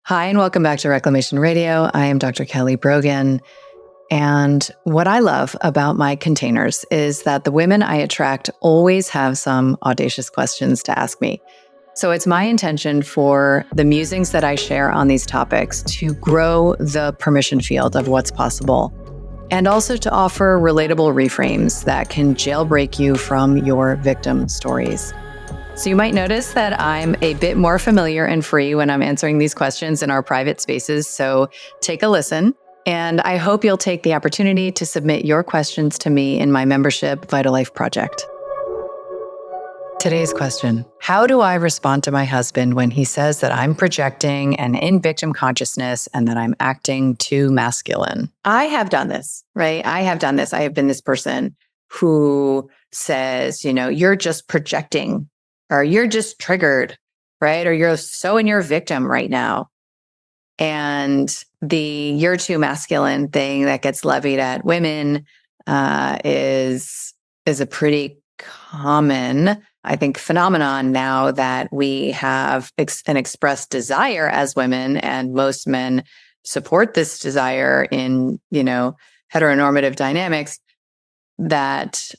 Hi, and welcome back to Reclamation Radio. I am Dr. Kelly Brogan. And what I love about my containers is that the women I attract always have some audacious questions to ask me. So it's my intention for the musings that I share on these topics to grow the permission field of what's possible, and also to offer relatable reframes that can jailbreak you from your victim stories. So you might notice that I'm a bit more familiar and free when I'm answering these questions in our private spaces. So take a listen. And I hope you'll take the opportunity to submit your questions to me in my membership Vital Life project. Today's question: how do I respond to my husband when he says that I'm projecting and in victim consciousness and that I'm acting too masculine? I have done this, right? I have been this person who says, you're just projecting, or you're just triggered, right? Or you're so in your victim right now. And the "you're too masculine" thing that gets levied at women is a pretty common, I think, phenomenon now that we have an expressed desire as women, and most men support this desire in, heteronormative dynamics, that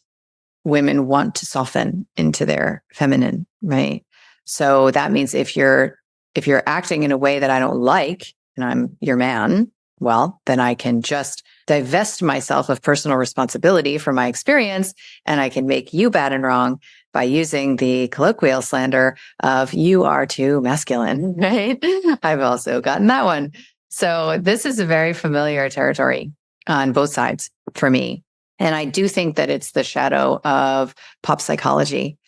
women want to soften into their feminine, right? So that means if you're acting in a way that I don't like, and I'm your man, well, then I can just divest myself of personal responsibility for my experience, and I can make you bad and wrong by using the colloquial slander of "you are too masculine," right? I've also gotten that one. So this is a very familiar territory on both sides for me. And I do think that it's the shadow of pop psychology,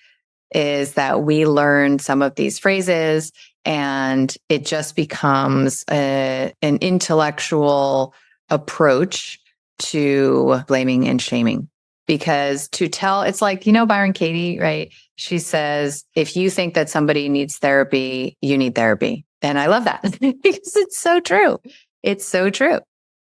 is that we learn some of these phrases and it just becomes an intellectual approach to blaming and shaming. Because it's like, Byron Katie, right? She says, if you think that somebody needs therapy, you need therapy. And I love that because it's so true. It's so true.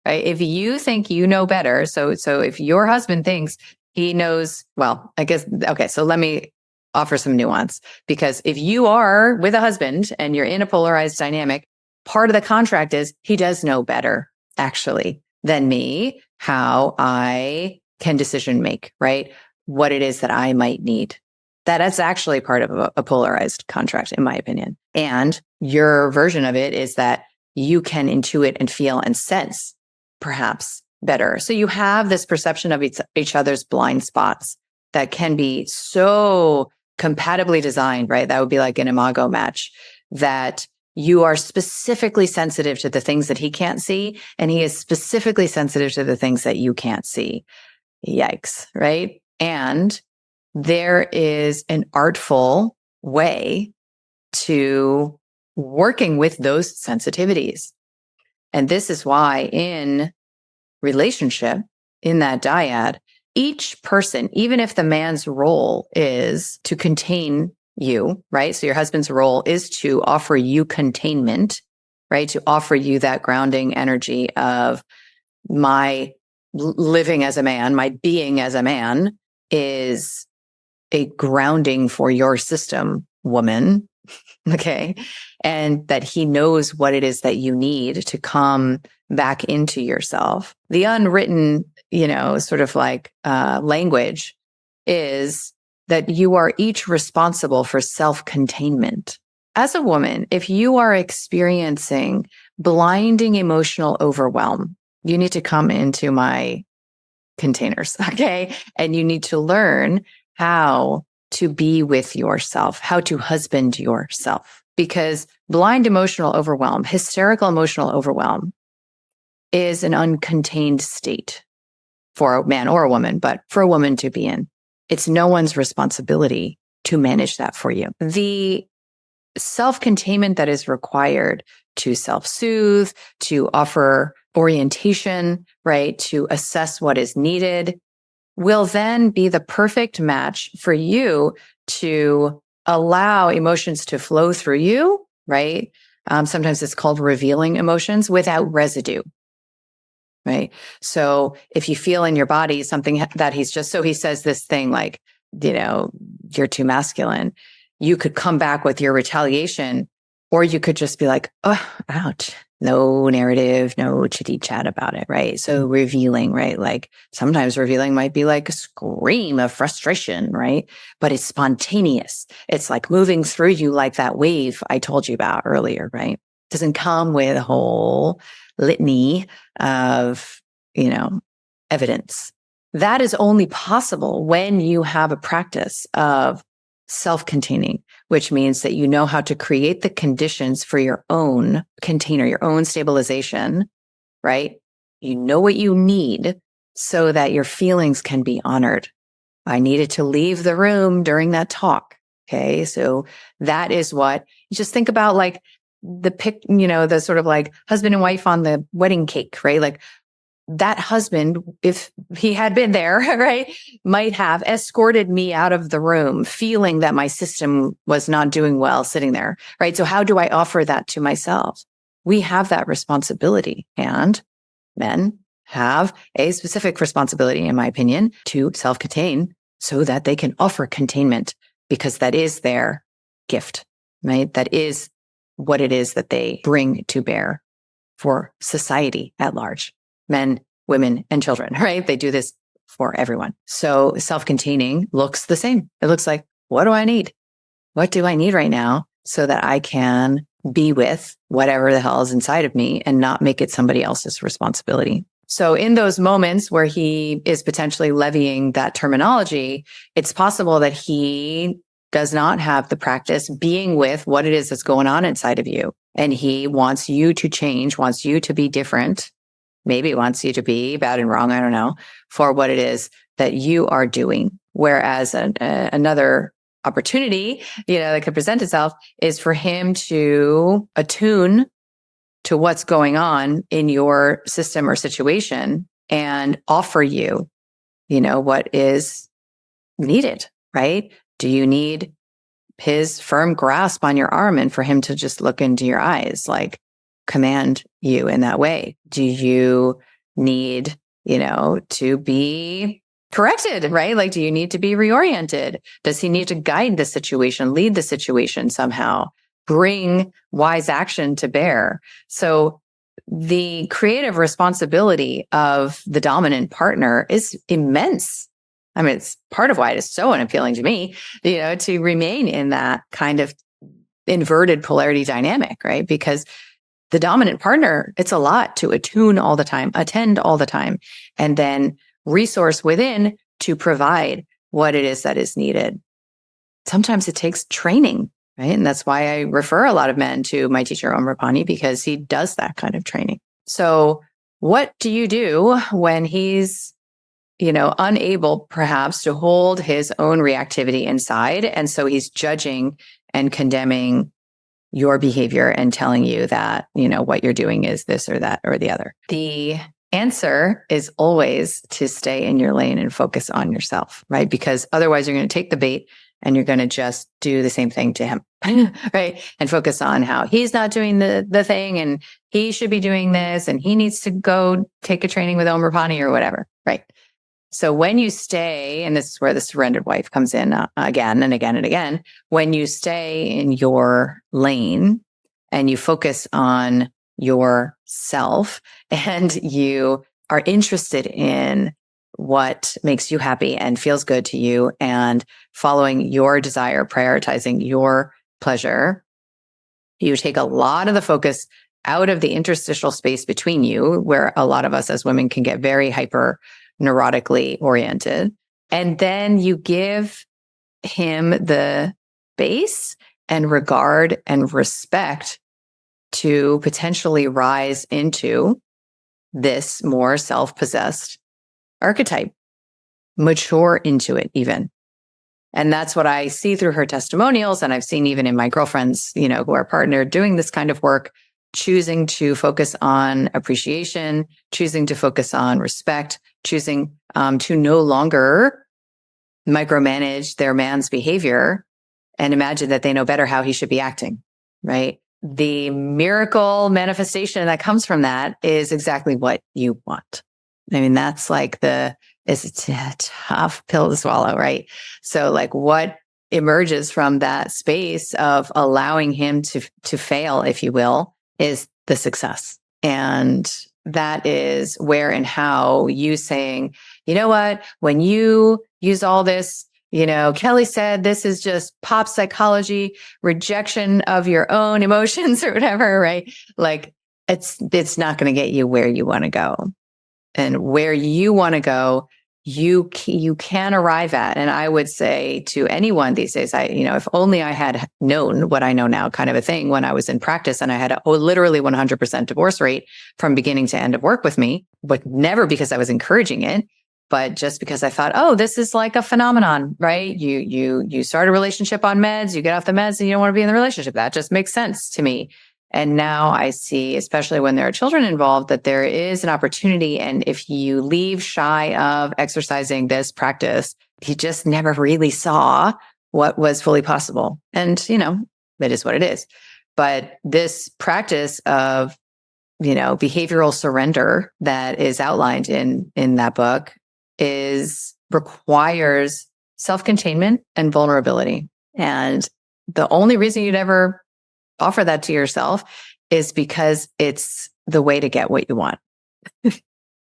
Right? If you think you know better, so if your husband thinks he knows, well, I guess, okay, so let me offer some nuance, because if you are with a husband and you're in a polarized dynamic, part of the contract is he does know better, actually, than me, how I can decision make, right? What it is that I might need. That's actually part of a polarized contract, in my opinion. And your version of it is that you can intuit and feel and sense perhaps better. So you have this perception of each other's blind spots that can be so compatibly designed, right? That would be like an imago match, that you are specifically sensitive to the things that he can't see, and he is specifically sensitive to the things that you can't see. Yikes, right? And there is an artful way to working with those sensitivities. And this is why in relationship, in that dyad, each person, even if the man's role is to contain you, right? So your husband's role is to offer you containment, right? To offer you that grounding energy of my living as a man, my being as a man is a grounding for your system, woman. Okay. And that he knows what it is that you need to come back into yourself. The unwritten, sort of like language is that you are each responsible for self-containment. As a woman, if you are experiencing blinding emotional overwhelm, you need to come into my containers, okay? And you need to learn how to be with yourself, how to husband yourself. Because blind emotional overwhelm, hysterical emotional overwhelm, is an uncontained state for a man or a woman, but for a woman to be in. It's no one's responsibility to manage that for you. The self-containment that is required to self-soothe, to offer orientation, right, to assess what is needed, will then be the perfect match for you to allow emotions to flow through you, right? Sometimes it's called revealing emotions without residue, right? So if you feel in your body something that he says this thing like, you're too masculine, you could come back with your retaliation Or you could just be like, oh, ouch. No narrative, no chitty chat about it, right? So revealing, right? Like sometimes revealing might be like a scream of frustration, right? But it's spontaneous. It's like moving through you like that wave I told you about earlier, right? Doesn't come with a whole litany of, evidence. That is only possible when you have a practice of self-containing, which means that you know how to create the conditions for your own container, your own stabilization, right? You know what you need so that your feelings can be honored. I needed to leave the room during that talk. Okay. So that is what you just think about, like the sort of like husband and wife on the wedding cake, right? Like that husband, if he had been there, right, might have escorted me out of the room feeling that my system was not doing well sitting there, right? So how do I offer that to myself? We have that responsibility, and men have a specific responsibility, in my opinion, to self-contain so that they can offer containment, because that is their gift, right? That is what it is that they bring to bear for society at large. Men, women, and children, right? They do this for everyone. So self-containing looks the same. It looks like, what do I need? What do I need right now so that I can be with whatever the hell is inside of me and not make it somebody else's responsibility? So in those moments where he is potentially levying that terminology, it's possible that he does not have the practice being with what it is that's going on inside of you. And he wants you to change, wants you to be different, maybe wants you to be bad and wrong, I don't know, for what it is that you are doing. Whereas another opportunity, that could present itself is for him to attune to what's going on in your system or situation and offer you, what is needed, right? Do you need his firm grasp on your arm and for him to just look into your eyes, like command you in that way? Do you need, to be corrected, right? Like, do you need to be reoriented? Does he need to guide the situation, lead the situation somehow, bring wise action to bear? So the creative responsibility of the dominant partner is immense. I mean, it's part of why it is so unappealing to me, to remain in that kind of inverted polarity dynamic, right? Because the dominant partner, it's a lot to attune all the time, attend all the time, and then resource within to provide what it is that is needed. Sometimes it takes training, right? And that's why I refer a lot of men to my teacher, Omrapani, because he does that kind of training. So what do you do when he's unable perhaps to hold his own reactivity inside? And so he's judging and condemning your behavior and telling you that, what you're doing is this or that or the other. The answer is always to stay in your lane and focus on yourself, right? Because otherwise you're going to take the bait and you're going to just do the same thing to him, right? And focus on how he's not doing the thing and he should be doing this and he needs to go take a training with Omrapani or whatever, right? So when you stay, and this is where the surrendered wife comes in again and again and again, when you stay in your lane and you focus on yourself and you are interested in what makes you happy and feels good to you and following your desire, prioritizing your pleasure, you take a lot of the focus out of the interstitial space between you, where a lot of us as women can get very hyper neurotically oriented. And then you give him the space and regard and respect to potentially rise into this more self-possessed archetype, mature into it even. And that's what I see through her testimonials. And I've seen even in my girlfriends, who are partnered doing this kind of work, choosing to focus on appreciation, choosing to focus on respect, choosing to no longer micromanage their man's behavior and imagine that they know better how he should be acting, right? The miracle manifestation that comes from that is exactly what you want. I mean, that's like it's a tough pill to swallow, right? So like what emerges from that space of allowing him to fail, if you will, is the success. And that is where and how you saying, you know what, when you use all this, Kelly said this is just pop psychology, rejection of your own emotions or whatever, right? Like it's not going to get you where you want to go. And where you want to go, you can arrive at. And I would say to anyone these days, if only I had known what I know now, kind of a thing, when I was in practice and I had a literally 100% divorce rate from beginning to end of work with me, but never because I was encouraging it, but just because I thought, oh, this is like a phenomenon, right? You start a relationship on meds, you get off the meds and you don't want to be in the relationship. That just makes sense to me. And now I see, especially when there are children involved, that there is an opportunity. And if you leave shy of exercising this practice, you just never really saw what was fully possible. And, it is what it is. But this practice of, behavioral surrender that is outlined in that book requires self-containment and vulnerability. And the only reason you'd ever offer that to yourself is because it's the way to get what you want.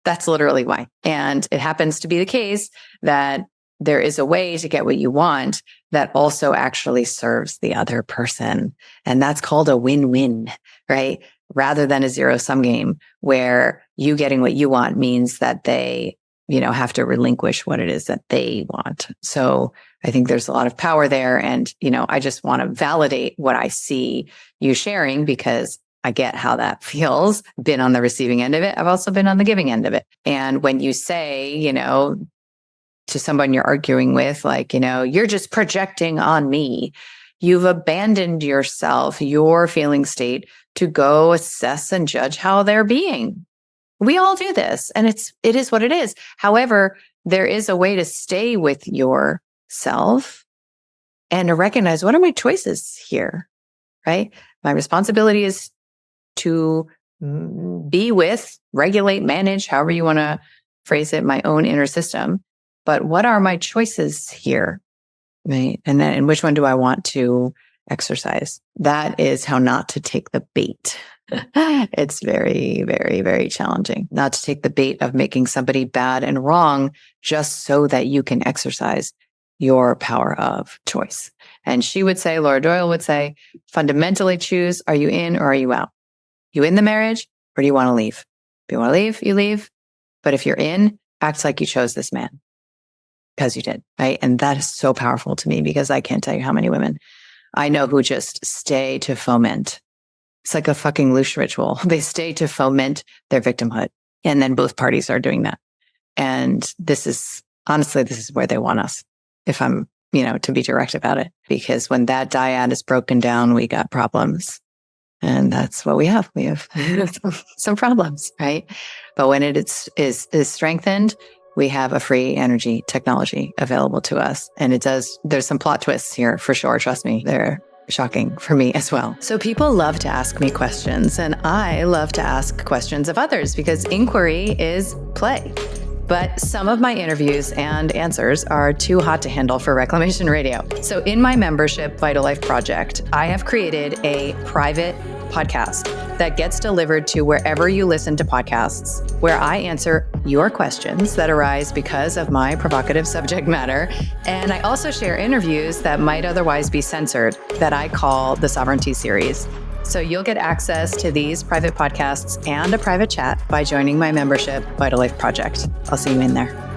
That's literally why. And it happens to be the case that there is a way to get what you want that also actually serves the other person. And that's called a win-win, right? Rather than a zero-sum game where you getting what you want means that they, have to relinquish what it is that they want. So I think there's a lot of power there. And, I just want to validate what I see you sharing because I get how that feels. Been on the receiving end of it. I've also been on the giving end of it. And when you say, to someone you're arguing with, like, you're just projecting on me, you've abandoned yourself, your feeling state to go assess and judge how they're being. We all do this and it is what it is. However, there is a way to stay with yourself and to recognize, what are my choices here, right? My responsibility is to be with, regulate, manage, however you want to phrase it, my own inner system. But what are my choices here, right? And which one do I want to exercise? That is how not to take the bait. It's very, very, very challenging not to take the bait of making somebody bad and wrong just so that you can exercise your power of choice. And she would say, Laura Doyle would say, fundamentally choose, are you in or are you out? You in the marriage or do you want to leave? If you want to leave, you leave. But if you're in, act like you chose this man because you did, right? And that is so powerful to me because I can't tell you how many women I know who just stay to foment. It's like a fucking loosh ritual. They stay to foment their victimhood. And then both parties are doing that. And this is where they want us. If I'm, to be direct about it, because when that dyad is broken down, we got problems. And that's what we have. We have some problems, right? But when it is strengthened, we have a free energy technology available to us. And there's some plot twists here for sure. Trust me, they're shocking for me as well. So people love to ask me questions and I love to ask questions of others because inquiry is play. But some of my interviews and answers are too hot to handle for Reclamation Radio. So in my membership Vital Life Project, I have created a private podcast that gets delivered to wherever you listen to podcasts, where I answer your questions that arise because of my provocative subject matter. And I also share interviews that might otherwise be censored that I call the Sovereignty Series. So you'll get access to these private podcasts and a private chat by joining my membership Vital Life Project. I'll see you in there.